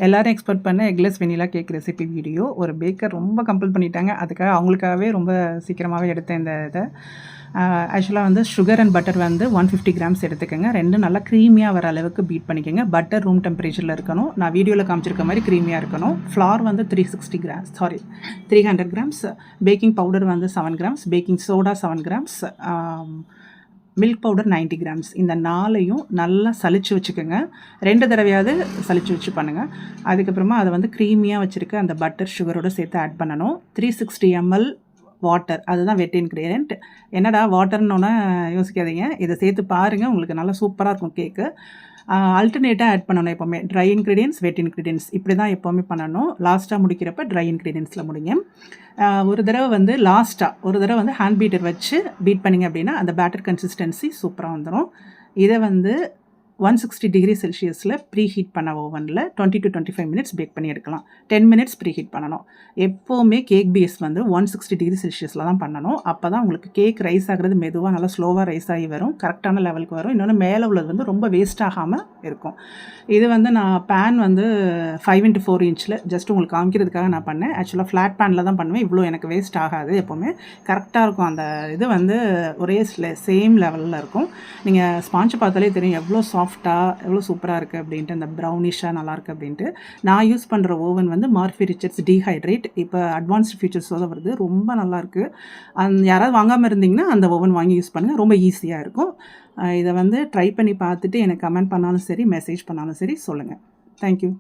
எல்லோரும் எக்ஸ்பெக்ட் பண்ண eggless vanilla cake recipe video. ஒரு பேக்கர் ரொம்ப கம்பல் பண்ணிட்டாங்க. அதுக்காக அவங்களுக்காகவே ரொம்ப சீக்கிரமாகவே எடுத்தேன் இந்த இதை. ஆக்சுவலாக வந்து சுகர் அண்ட் பட்டர் வந்து 150 கிராம்ஸ் எடுத்துக்கோங்க. ரெண்டும் நல்லா க்ரீமியாக வர அளவுக்கு பீட் பண்ணிக்கோங்க. பட்டர் ரூம் டெம்பரேச்சரில் இருக்கணும். நான் வீடியோவில் காமிச்சிருக்க மாதிரி க்ரீமியாக இருக்கணும். ஃப்ளார் வந்து 300 கிராம்ஸ். பேக்கிங் பவுடர் வந்து 7 grams. Baking soda 7 grams. Milk powder 90 grams. இந்த 4ஐயும் நல்லா சலிச்சு வச்சுக்கோங்க. 2 தடவையாவது சலிச்சு வச்சு பண்ணுங்கள். அதுக்கப்புறமா அதை வந்து க்ரீமியாக வச்சுருக்க அந்த பட்டர் சுகரோடு சேர்த்து ஆட் பண்ணணும். 360 ml வாட்டர், அதுதான் வெட் இன்க்ரீடியன்ட். என்னடா வாட்டர்னோன்னே யோசிக்காதீங்க, இதை சேர்த்து பாருங்கள், உங்களுக்கு நல்லா சூப்பராக இருக்கும் கேக்கு. அல்டர்னேட்டாக ஆட் பண்ணணும். எப்போவுமே ட்ரை இன்க்ரீடியன்ஸ், வெட் இன்க்ரீடியன்ஸ் இப்படி தான் எப்போவுமே பண்ணணும். லாஸ்ட்டாக முடிக்கிறப்ப ட்ரை இன்க்ரீடியன்ஸில் முடிங்க. ஒரு தடவை வந்து ஹேண்ட் பீட்டர் வச்சு பீட் பண்ணிங்க அப்படின்னா அந்த பேட்டர் கன்சிஸ்டன்சி சூப்பராக வந்துடும். இதை வந்து 160 டிகிரி செல்சியஸில் ப்ரீ ஹீட் பண்ண ஓவனில் 20 to 25 மினிட்ஸ் பேக் பண்ணி எடுக்கலாம். 10 மினிட்ஸ் ப்ரீ ஹீட் பண்ணணும். எப்போவுமே கேக் பேஸ் வந்து 160 டிகிரி செல்சியஸில் தான் பண்ணணும். அப்போ தான் உங்களுக்கு கேக் ரைஸ் ஆகிறது மெதுவாக நல்லா ஸ்லோவாக ரைஸ் ஆகி வரும், கரெக்டான லெவலுக்கு வரும். இன்னொன்று மேலே உள்ளது வந்து ரொம்ப வேஸ்ட் ஆகாமல் இருக்கும். இது வந்து நான் பேன் வந்து 5x4 இன்ச்சில் ஜஸ்ட் உங்களுக்கு காமிக்கிறதுக்காக நான் பண்ணேன். ஆக்சுவலாக ஃப்ளாட் பேனில் தான் பண்ணுவேன். இவ்வளோ எனக்கு வேஸ்ட் ஆகாது. எப்போவுமே கரெக்டாக இருக்கும். அந்த இது வந்து ஒரே சேம் லெவலில் இருக்கும். நீங்கள் ஸ்பாஞ்சு பார்த்தாலே தெரியும் எவ்வளோ சாஃப்டாக எவ்வளோ சூப்பராக இருக்குது அப்படின்ட்டு, அந்த ப்ரௌனிஷாக நல்லாயிருக்கு அப்படின்ட்டு. நான் யூஸ் பண்ணுற ஓவன் வந்து மார்ஃபி ரிச்சர்ட்ஸ் டீஹைட்ரேட். இப்போ அட்வான்ஸ்டு ஃபீச்சர்ஸோடு வருது, ரொம்ப நல்லாயிருக்கு. யாராவது வாங்காமல் இருந்தீங்கன்னா அந்த ஓவன் வாங்கி யூஸ் பண்ணுங்கள், ரொம்ப ஈஸியாக இருக்கும். இதை வந்து ட்ரை பண்ணி பார்த்துட்டு எனக்கு கமெண்ட் பண்ணாலும் சரி, மெசேஜ் பண்ணாலும் சரி சொல்லுங்கள். தேங்க்யூ.